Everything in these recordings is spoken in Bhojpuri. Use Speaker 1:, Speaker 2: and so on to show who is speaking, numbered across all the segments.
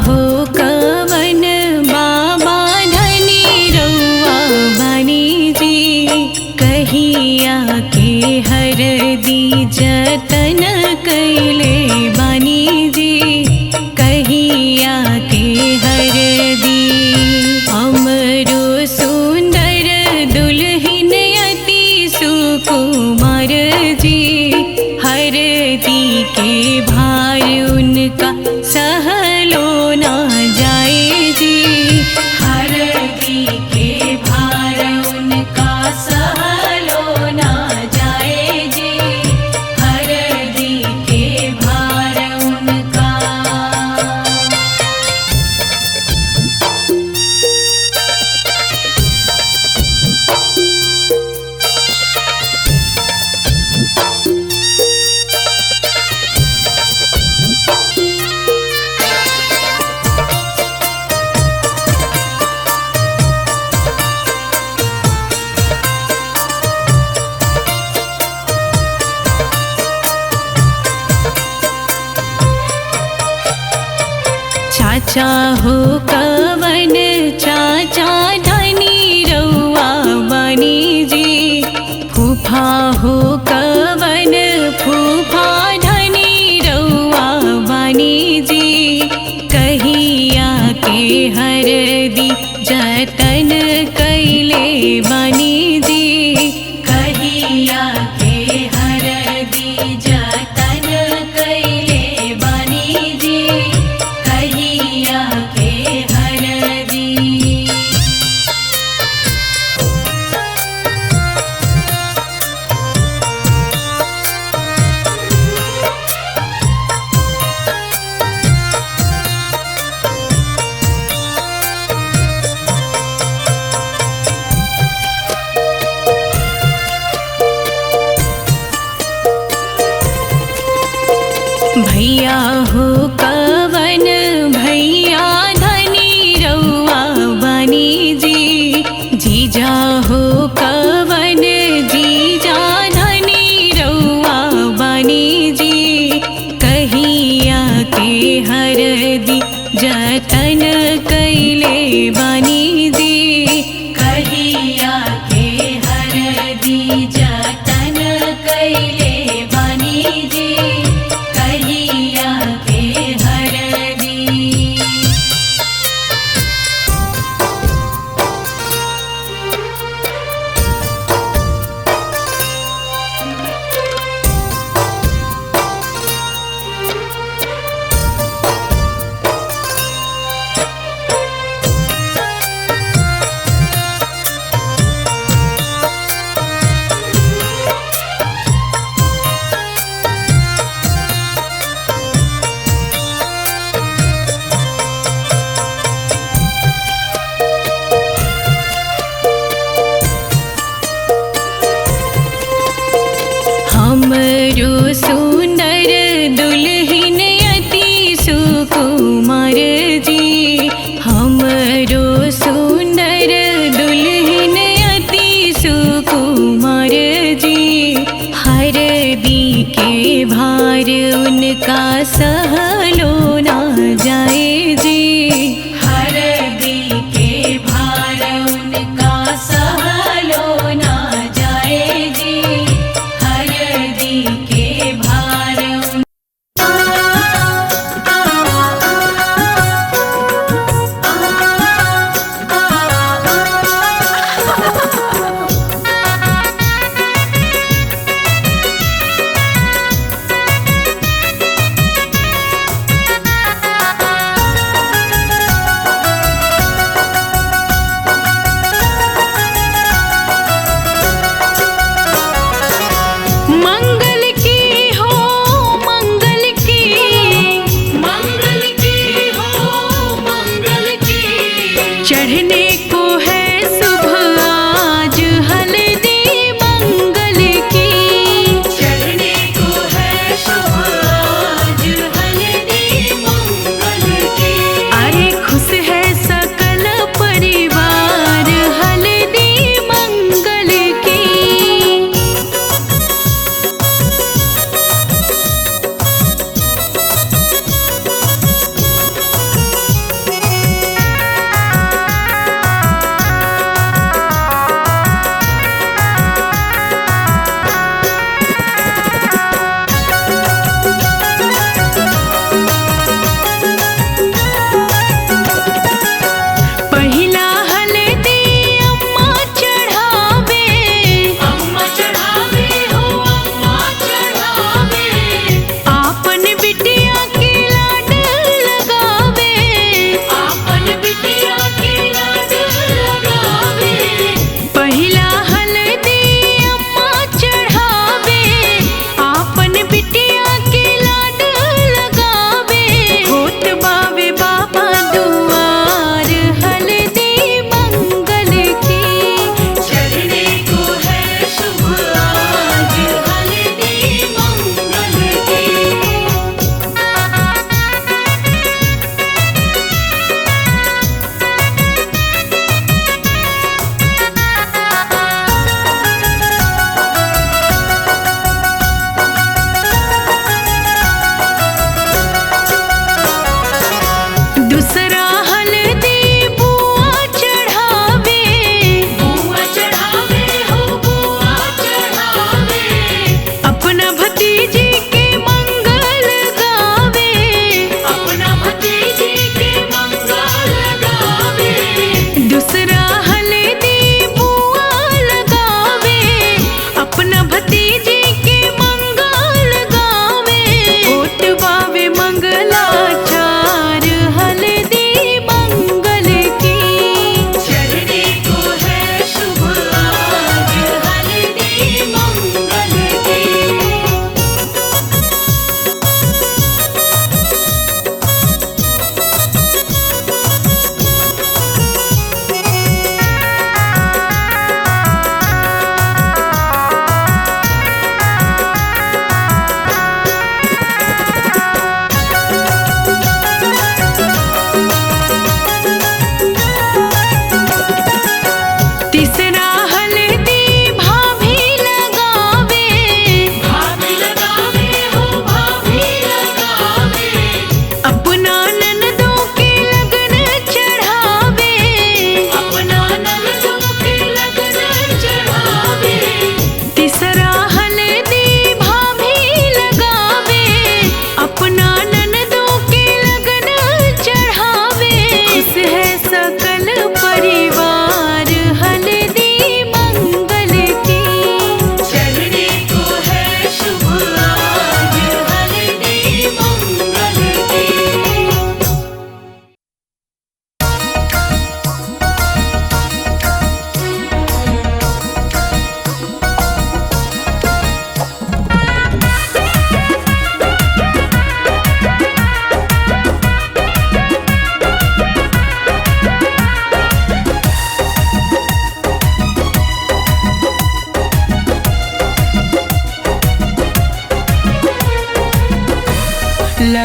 Speaker 1: हो कवन बाबा धनी रउआ बानी जी, कहिया के हर दी जतन कैले बानी जी, कहिया के हर दी। अमरो सुंदर दुल्हन अति सुकुमार जी, हर दी के भार उनका सहलो ना जाए जी, हर दी के भार उनका सहलो ना जाए जी, हर दी के भार उनका। चाचा हो कवन चाचा धनी रउआ बानी जी, फूफा हो कवन फूफा धनी रउआ बानी जी, कहिया के हर दी जतन कैले बानी जी, कहिया के हर दी जतन कैले बानी जी, कहिया के हर दी। भैया हो कवन भैया धनी रउआ बानी जी, जीजा हो कवन जीजा धनी रउआ बानी जी, कहिया के हर दी जतन कैले बानी जी, कहिया के हर दी जतन कैले बानी जी, कहिया के हर दी।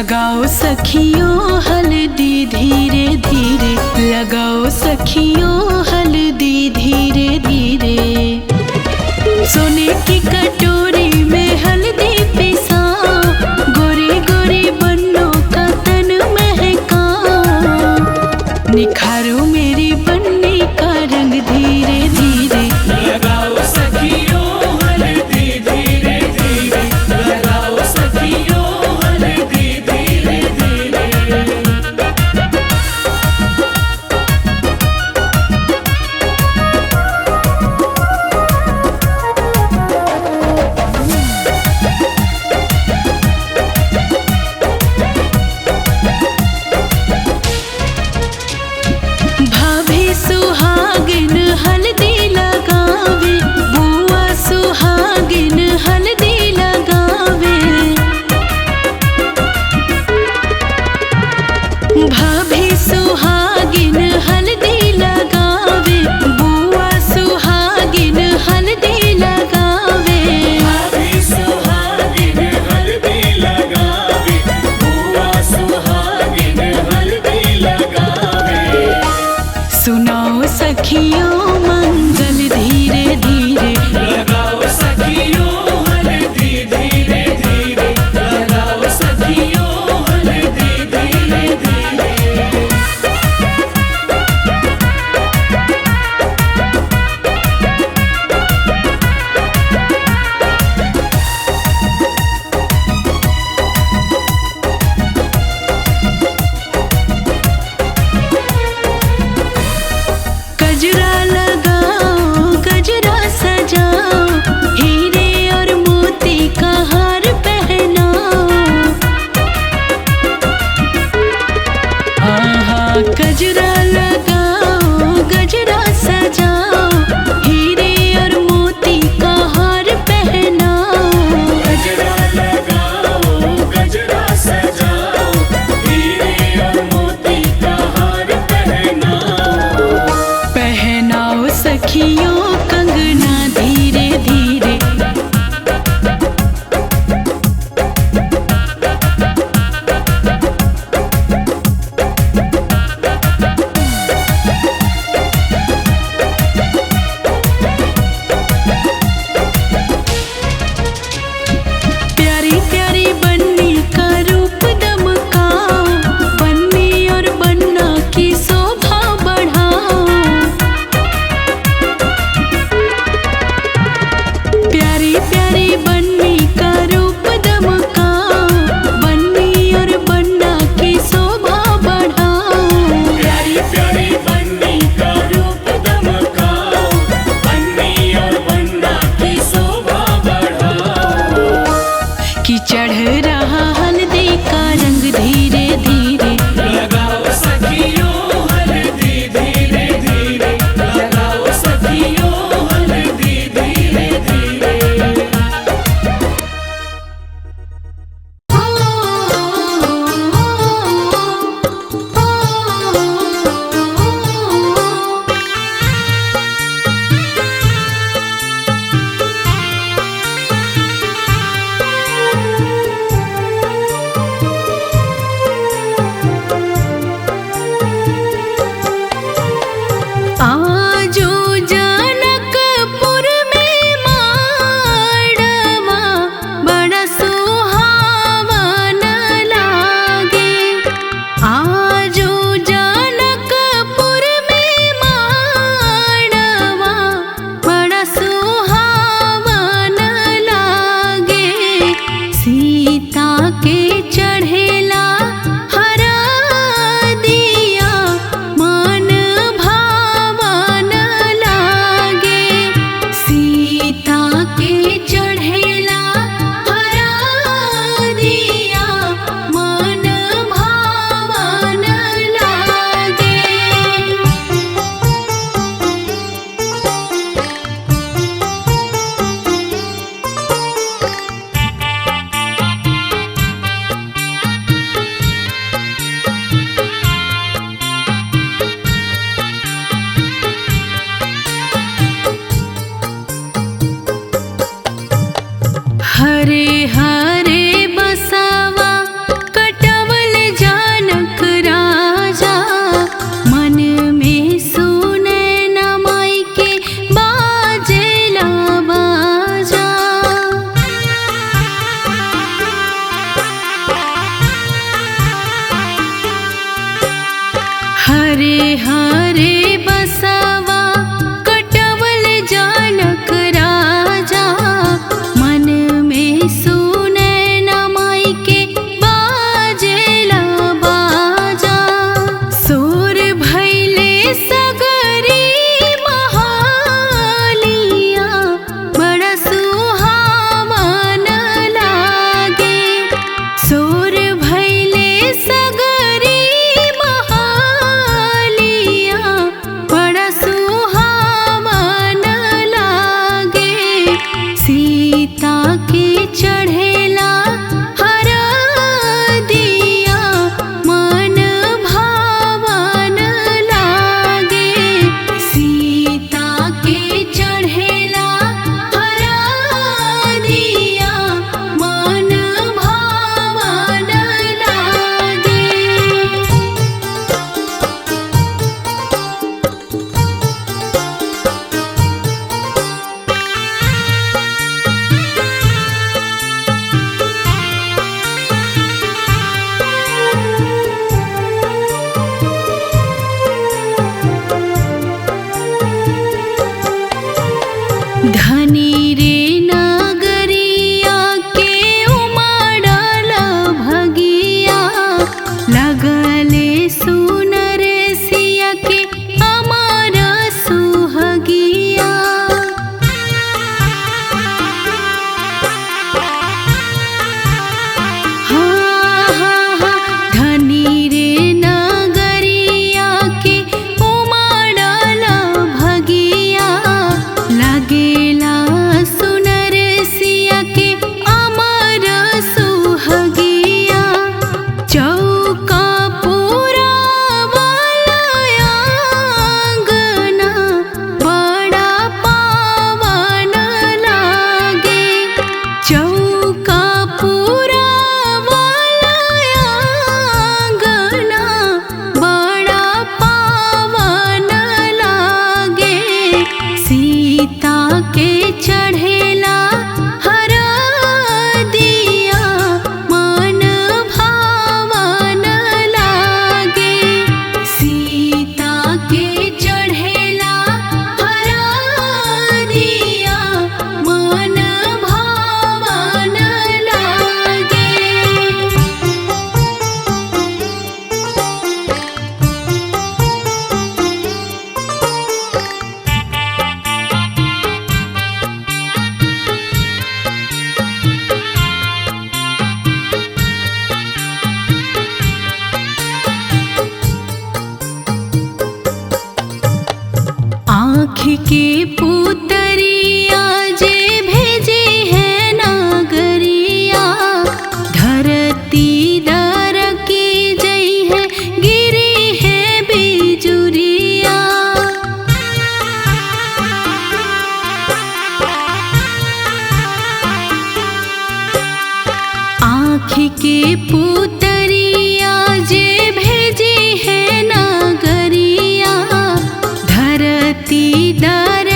Speaker 1: लगाओ सखियों हल्दी धीरे धीरे, लगाओ सखियों हल्दी धीरे धीरे। सोने की कटोरी में हल्दी पिसाओ, गोरी गोरी बन्नों का तन महकाओ। निखारो मेरी बन्नी का रंग धीरे धीरे,
Speaker 2: लगाओ सखियों हल्दी धीरे धीरे, लगाओ सखियों हल्दी धीरे धीरे।
Speaker 1: भाभी सुहागिन हल्दी लगावे, बुआ सुहागिन हल्दी लगावे। भाभी सुहागिन हल्दी लगावे, बुआ सुहागिन हल्दी लगावे।
Speaker 2: भाभी सुहागिन हल्दी लगावे, बुआ सुहागिन हल्दी लगावे।
Speaker 1: सुनाओ सखियों मंगल धीरे धीरे,
Speaker 2: लगाओ सखियों हल्दी धीरे धीरे, लगाओ सखियों हल्दी धीरे धीरे।
Speaker 1: हरे हरे बसवा कटवल जानक राजा, मन में सुने न माई के बाजेला बाजा। सोर भैले सगरी महालिया, बड़ा सुहावन लागे। सोर भैले सगरी महालिया, बड़ा सुहावन लागे। सीता के चढ़ेला हरदिया, मन भावन लागे। सीता के चढ़ेला हरदिया, मन भावन लागे। धनी रे नगरिया के उमड़ल भगिया, लगले सुनर सिया के अमर सुहगिया। धनी रे नगरिया के उमड़ल भगिया, लगेला सुनर सिया के अमर सुहगिया। चौका पुरावल आंगना, बड़ा पावन लागे। चौका पुरावल आंगना, बड़ा पावन लागे। सीता के चढ़ेला हरदिया, मन भावन लागे। सीता के चढ़ेला हरदिया, मन भावन लागे। आँख के पुतरिया जे भेजे है नागरिया, धरती दर की जई है, गिरी है बिजुरिया। आँख के पुतरिया जे भेजे है नागरिया, धरती दर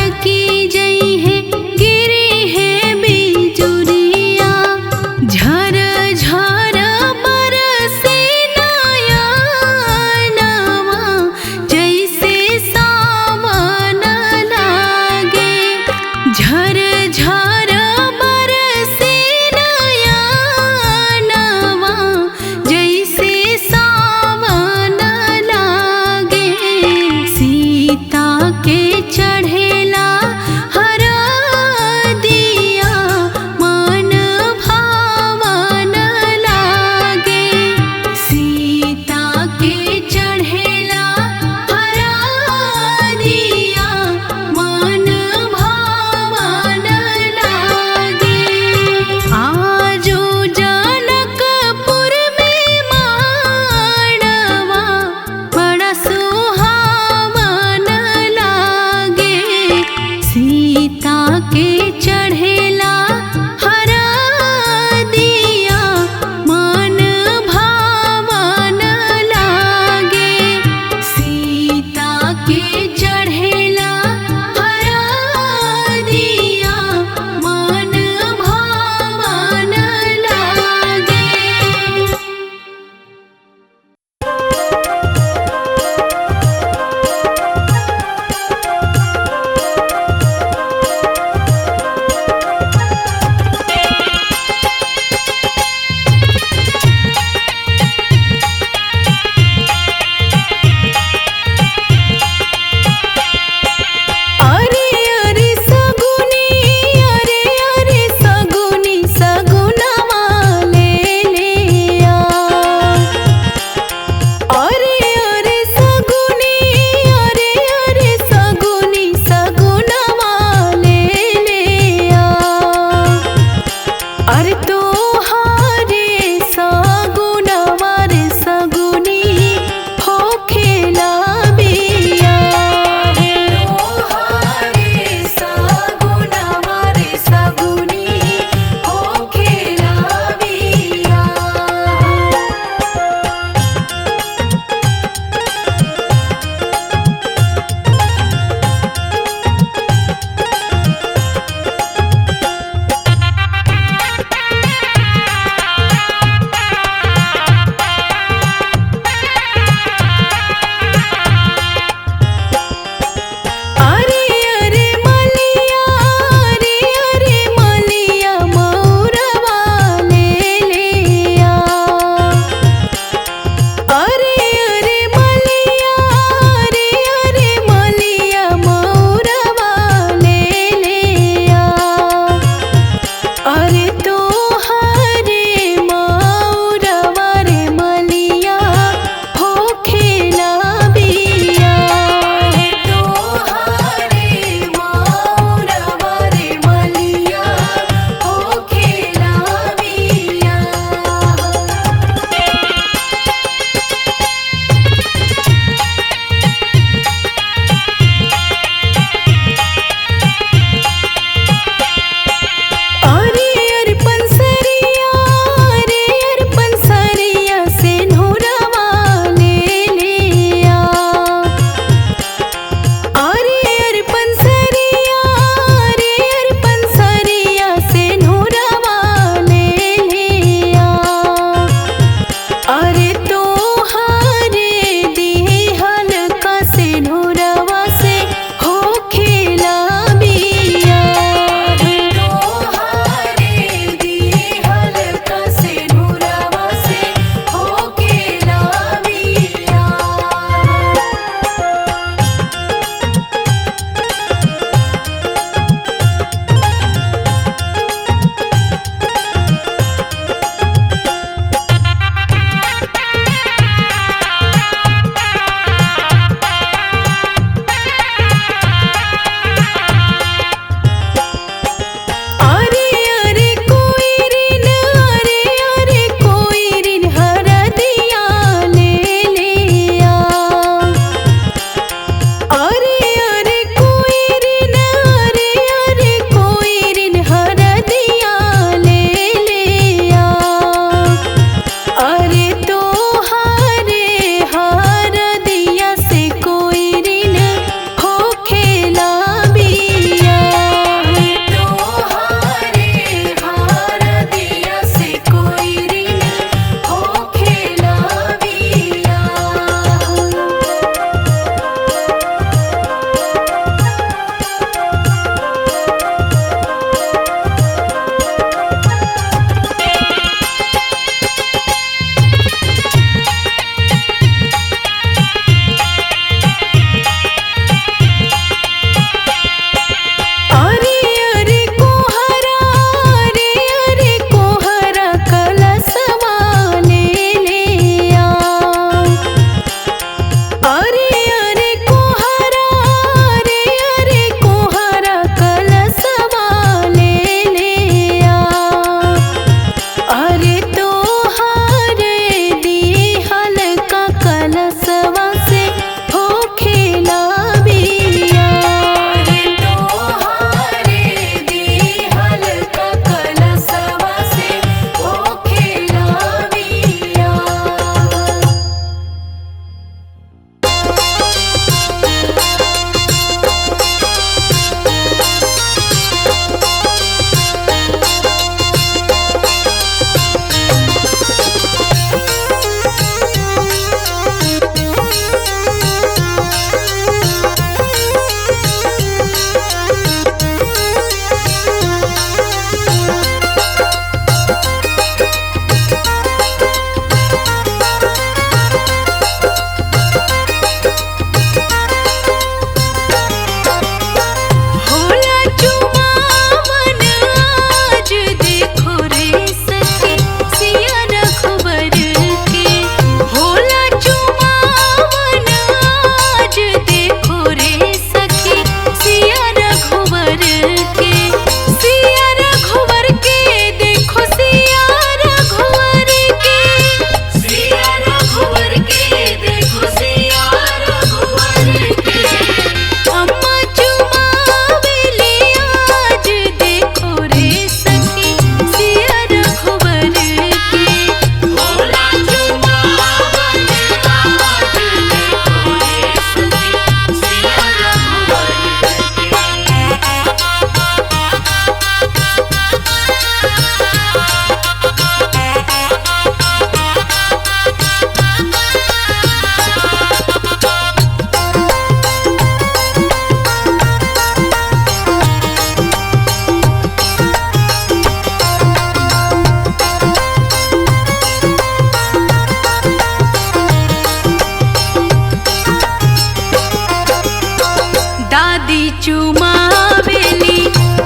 Speaker 1: चुमावेली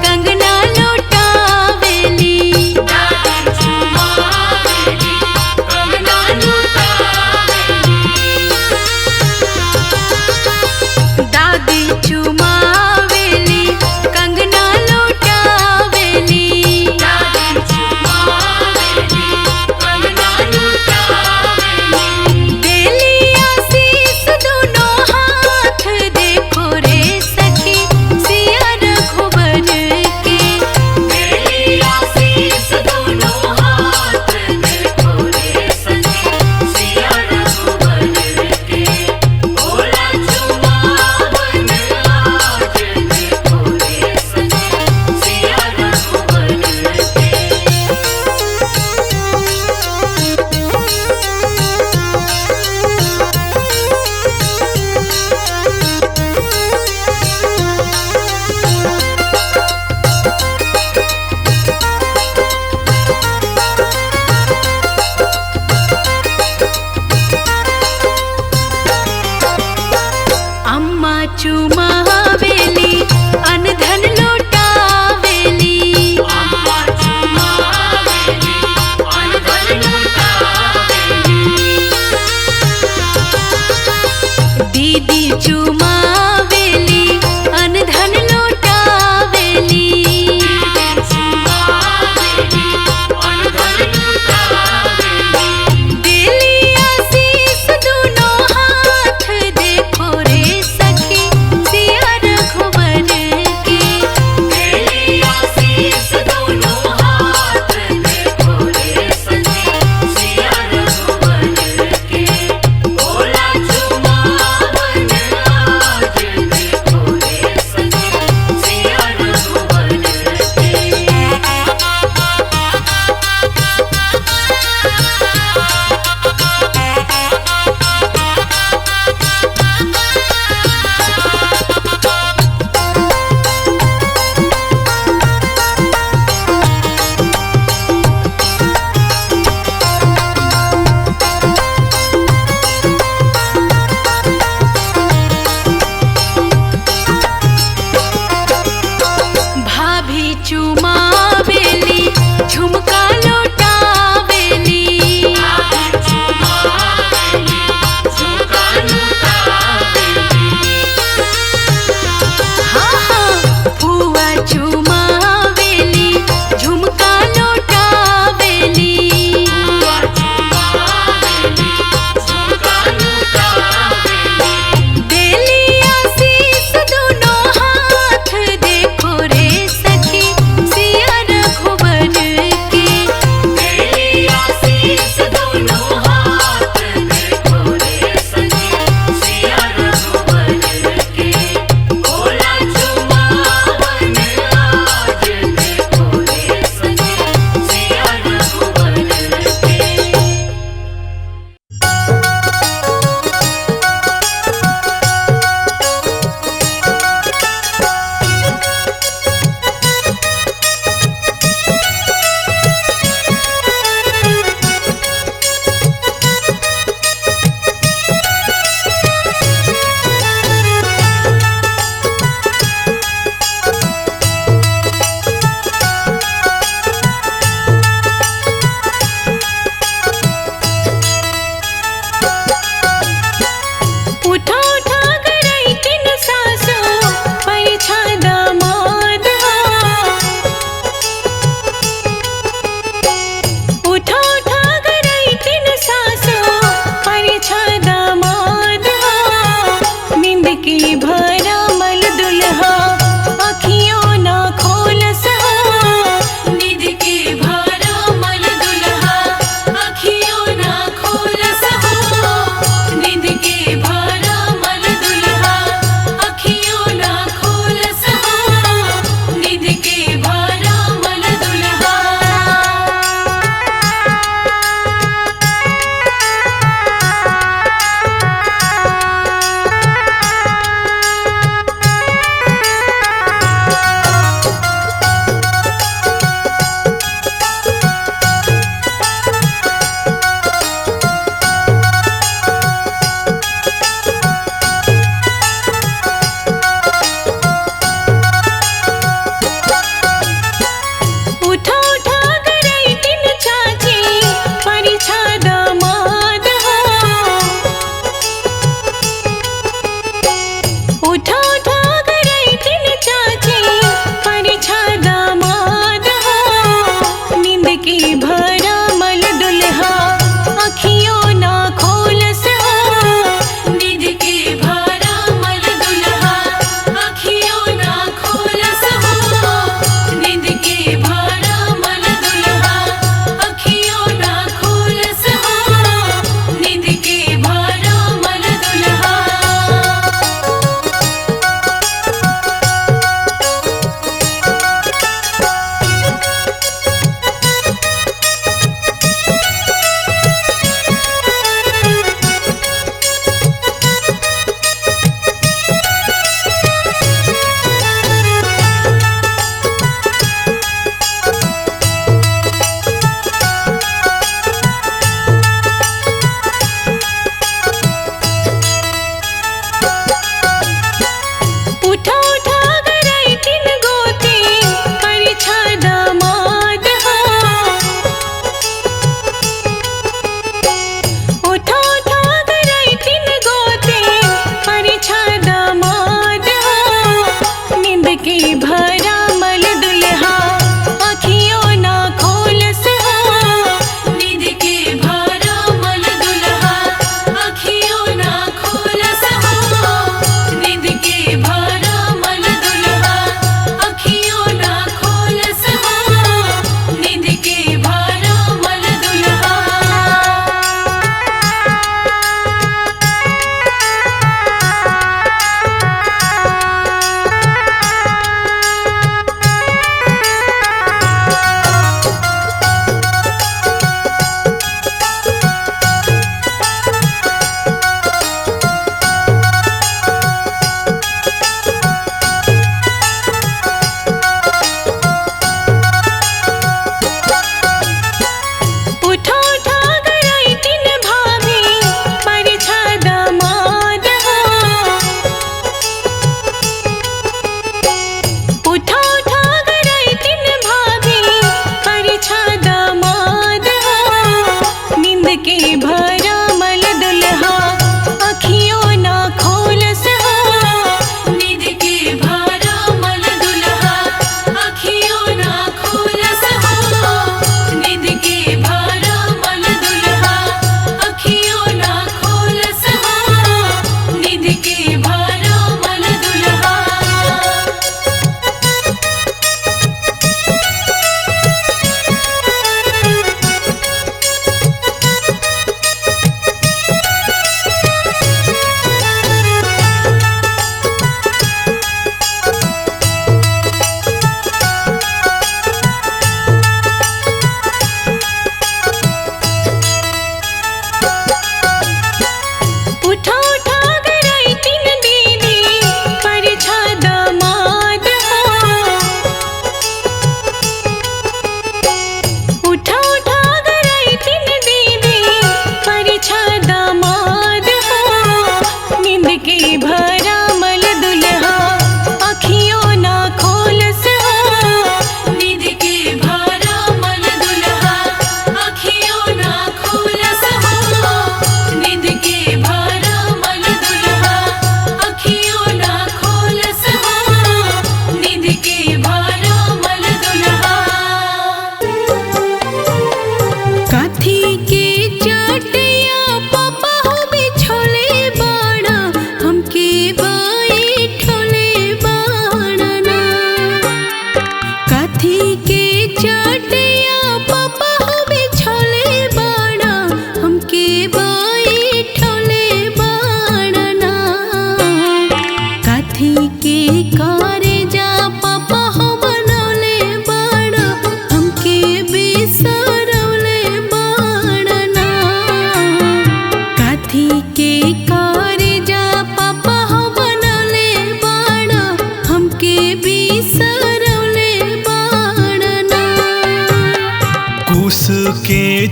Speaker 1: कंगना लौटावेली।
Speaker 2: दादी चुमावेली कंगना लुटावेली।
Speaker 1: दादी चुमावेली कंगना लौटावेली।
Speaker 2: दादी चुमावेली कंगना लुटावेली।
Speaker 1: देली आशीष दोनों हाथ देखो रे सखी सिया रघुवर के।
Speaker 2: देली आशीष दोनों हाथ देखो रे सखी सिया रघुवर के। भोला चुमावन आज देखो रे सखी सिया रघुवर के।
Speaker 1: अम्मा चुमावेली अनधन लौटावेली।
Speaker 2: अम्मा चुमावेली अनधन लुटावेली।
Speaker 1: दीदी चुमावेली अनधन लौटावेली।
Speaker 2: दीदी चुमावेली अनधन लुटावेली।
Speaker 1: देली आशीष दोनों हाथ देखो रे सखी सिया रघुवर के।
Speaker 2: देली आशीष दोनों हाथ देखो रे सखी सिया रघुवर के। भोला चुमावन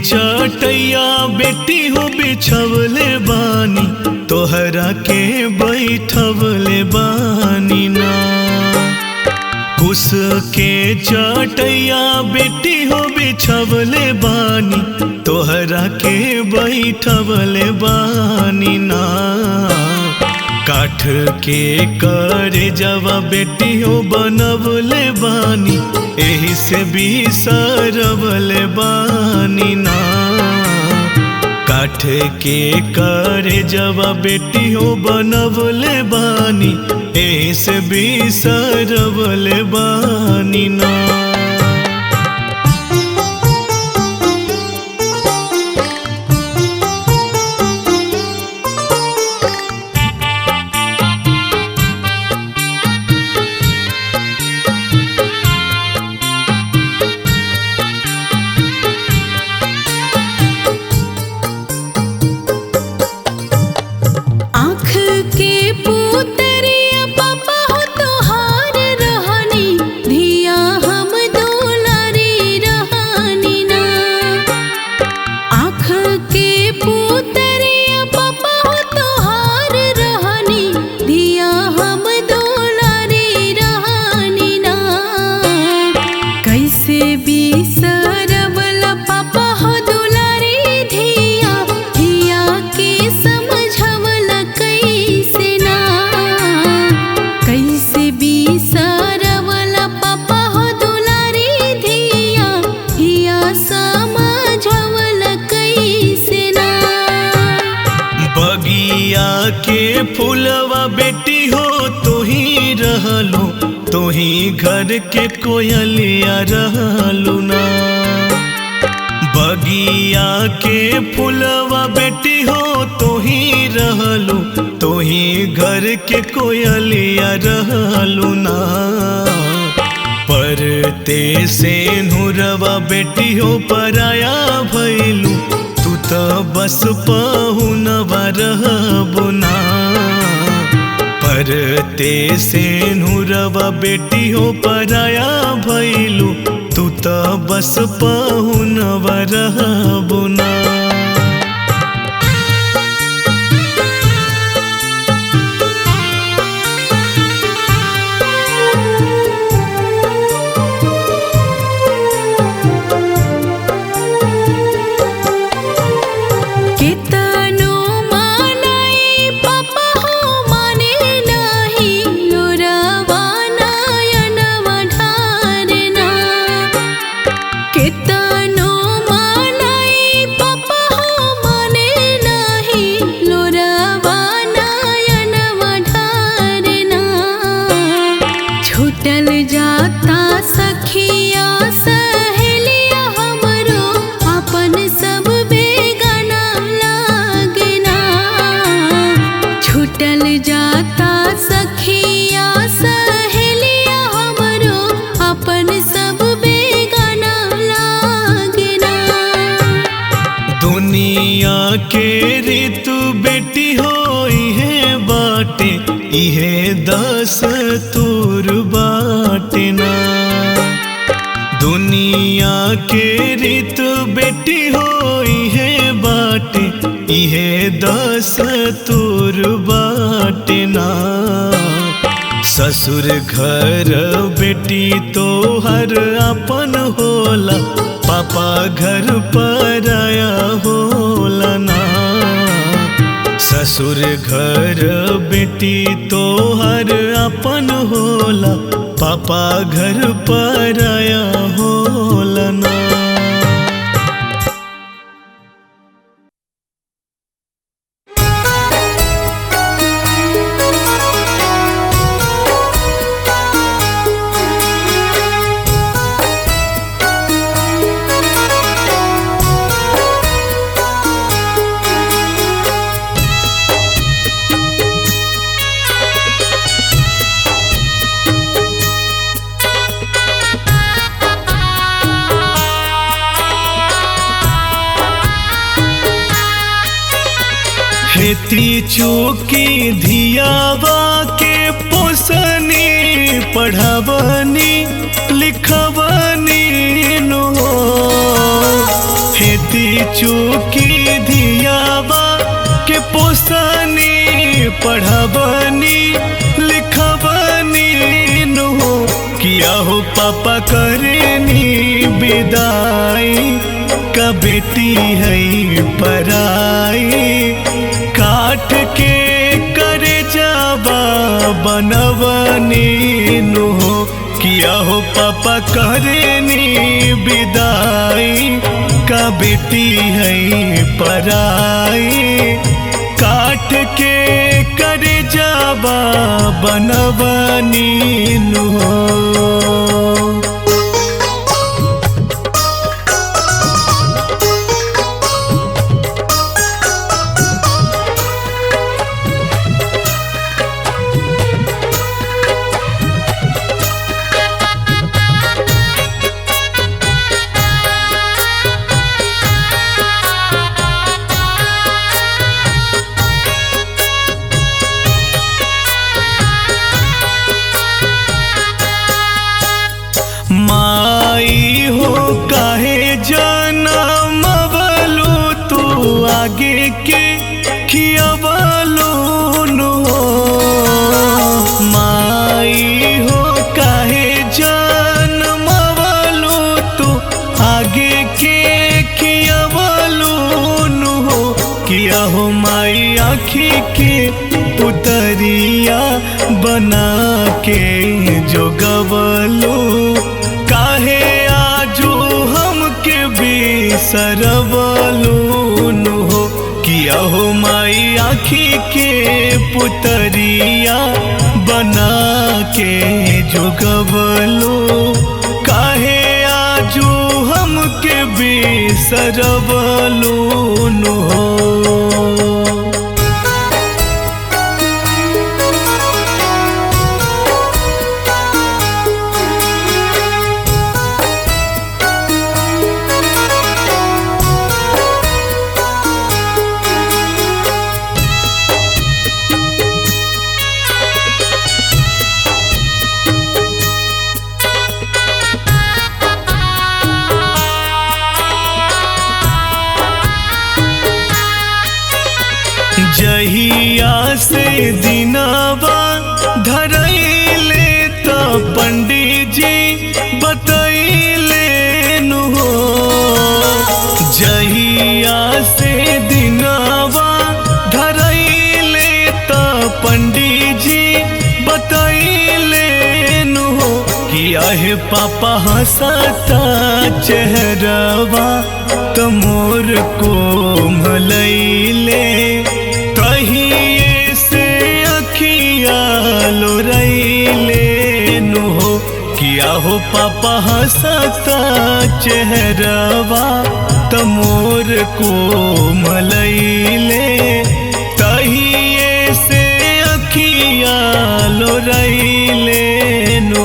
Speaker 3: चटैया बेटी हो बिछवले बानी तोहरा के बैठवले बानी ना। कुश के चटैया बेटी हो बिछवले बानी तोहरा के बैठवले बानी ना। काठ के करे जवा बेटी हो बनवले बानी एही से बिसरवले बानी ना। काठ के करे जवा बेटी हो बनवले बानी एही से बिसरवले बानी ना। के फूलवा बेटी हो तो ही रहलो तो ही घर के कोयलिया रहलू ना। बगिया के फूलवा बेटी हो तो ही रहलू तो ही घर के कोयलिया रहलू ना। परते से नुरवा बेटी हो पराया भैलू तू तो बस पहुनवा रहबो ना। परते से नुरवा बेटी हो पराया भैलू तू तो बस पहुनवा रहबो ना। के ऋतु बेटी हो इहे बाटे इहे दस तूर बाटे ना। दुनिया के ऋतु बेटी हो इहे बाटे इहे दस तूर बाटे ना। ससुर घर बेटी तो हर अपन होला पापा घर पराया होला ना। ससुर घर बेटी तो हर अपन होला पापा घर पराया होला ना। खेती चूकी धियावा के पोसनी पढ़ावनी लिखवनी नो। खेती चूकी धियावा के पोसनी पढ़बनी लिखबनी नो किया हो पापा करनी विदाई का बेटी है पराई काट के करे जावा बनवनी नो किया हो पापा करनी विदाई का बेटी है पराई काट के करे जावा बनवनी नो। माई हो काहे जनमवलु तू आगे के खियवलु नो माई हो काहे जनमवलु तू आगे के खियवलु नो किया हो माई आँखी के पुतरिया बना के जोगवलु काहे आजू हमके बिसरवलु नो किया हो माई आँखी के पुतरिया बना के जोगवलु काहे आजू हमके बिसरवलु नो। जहिया से दिनवा धरैले त पंडित जी बतैले नु जहिया से दिनवा धरैले त पंडित जी बतैले नु किया है पापा हंसता चेहरवा त मोर को मलैले कहिए से अखिया लोरैले नो किया हो पापा हंसता चेहरवा तमोर को मलैले कहिए से अखिया लोरैले नो।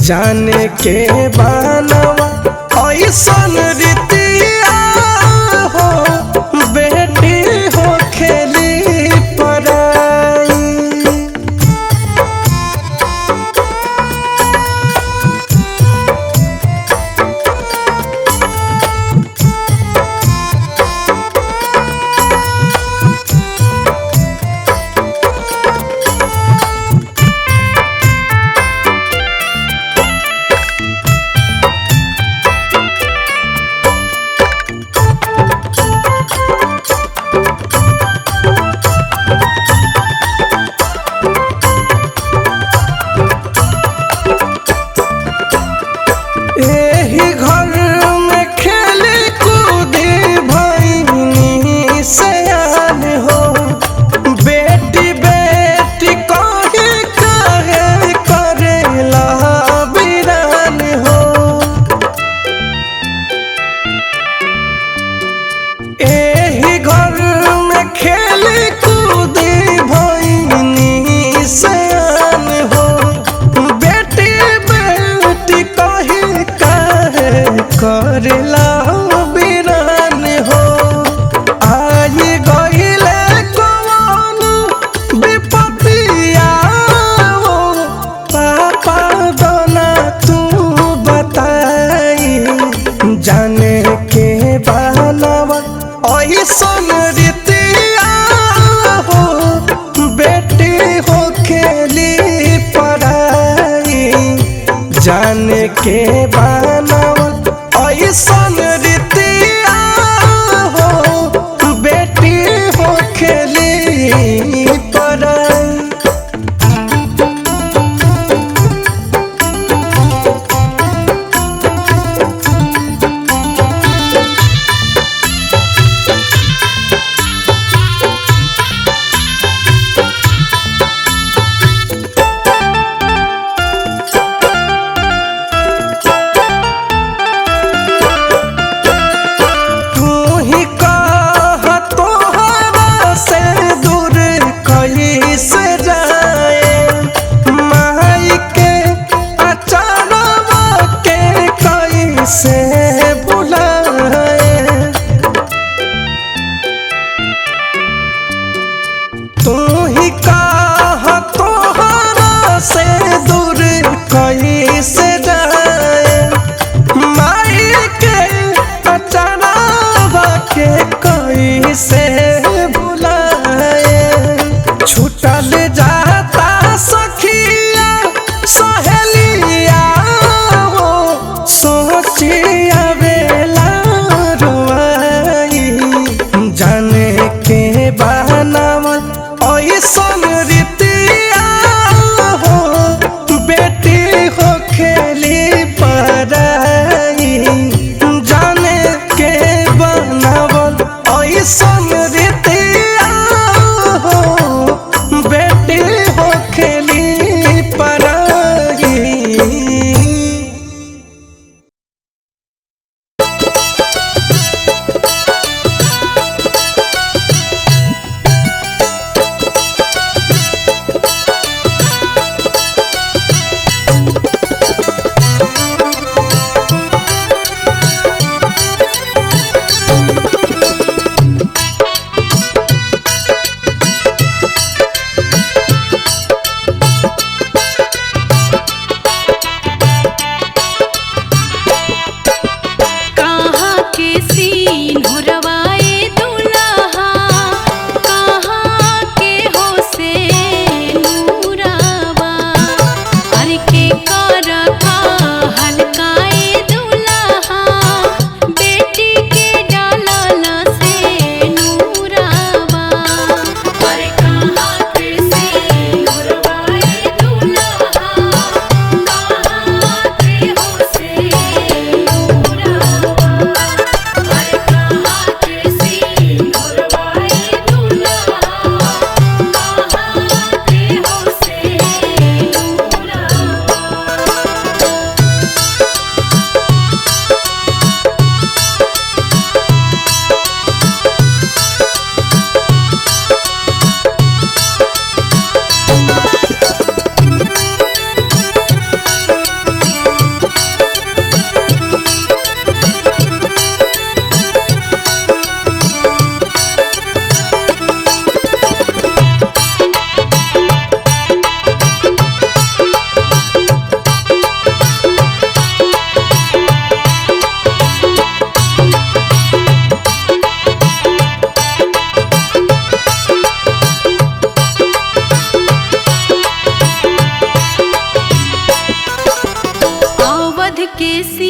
Speaker 4: जाने के बनवा ऐसन रीतिया हो बेटी हो खेली पराई। जाने के बनावल ऐसन रीतिया हो बेटी हो खेली पराई। से बुलाए तू ही कहा तोहरा से दूर कैसे जाए माई के अचानक के कैसे बुलाए। छूटल जाता सखिया सहेलिया सोचिया बेला रुआई। जाने के बनावल ऐसन रीतिया हो बेटी हो खेली पराई। जाने के बनावल ऐसन रीतिया हो बेटी हो खेली पराई।
Speaker 1: के सी